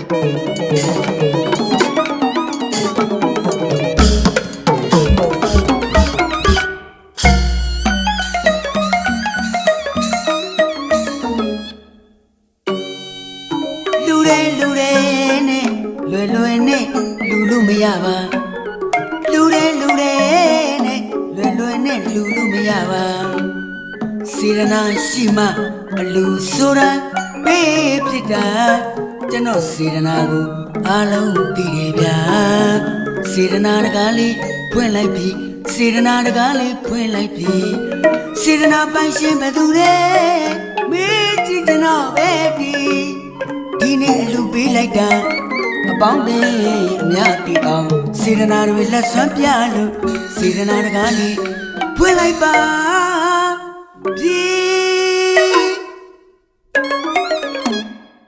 စေရနာရှိမှအလူဆိုတာပေးဖြစ်တာကျွန်တော်စေရနာကိုအားလုံးသိတယ်ဗျာစေရနာတကားလေးဖွင့်လိုက်ပြီစေရနာတကားလေးဖွင့်လိုက်ပြီစေရနာပိုင်ရှင်ဘယ်သူလဲမေးကြည့်ကျွန်တော်ပဲဒီနေ့အလူပေးလိုက်တာအပေါင်းနဲ့အများတီအောင်စေရနာတွေလက်ဆွမ်းပြလို့စေရနာတကားလေးဖွင့်လိုက်ပါ